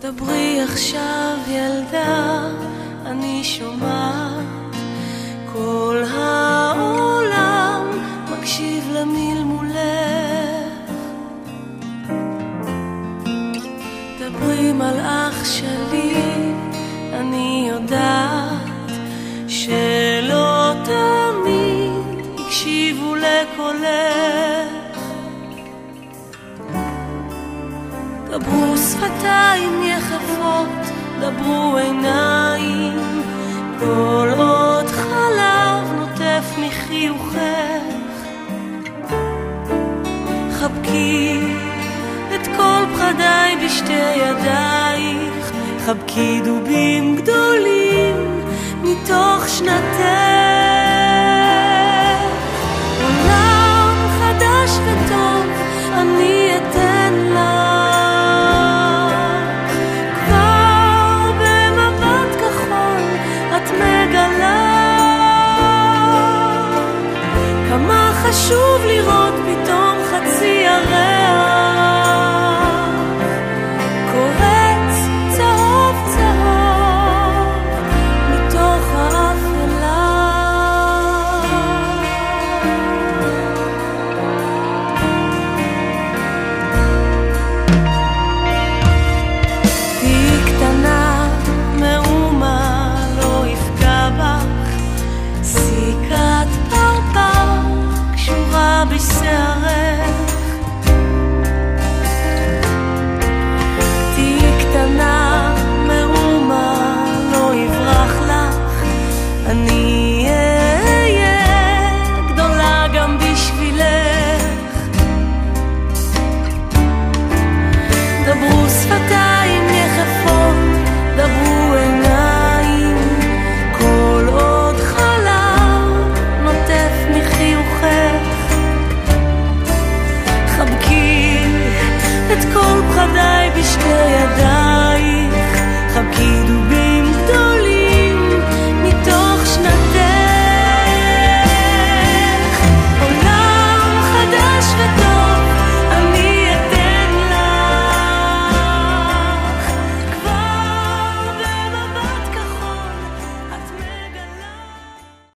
דברי עכשיו ילדה, אני שומעת כל העולם מקשיב למלמולך. דברי מלאך שלי, אני יודעת שלא תמיד הקשיבו לקולך. דברו שפתיים יחפות, דברו עיניים, כל עוד חלב נוטף מחיוכך. חבקי את כל פחדיי בשתי ידייך, חבקי דובים גדולים מתוך שנתך. עולם חדש וטוב אני אתן לך, כבר במבט כחול את מגלה כמה חשוב לראות פתאום חצי ירח קורץ צהוב צהוב מתוך האפלה. תהי קטנה, מאומה לא יפגע בך, סיכת פרפר קשורה בשערך. תהי קטנה, מאומה לא יברח לך, אני אהיה גדולה גם בשבילך. דברו שפתיים יחפות, דברו עיניים, כל עוד חלב נוטף מחיוכך. חבקי את כל פחדיי בשתי ידיים,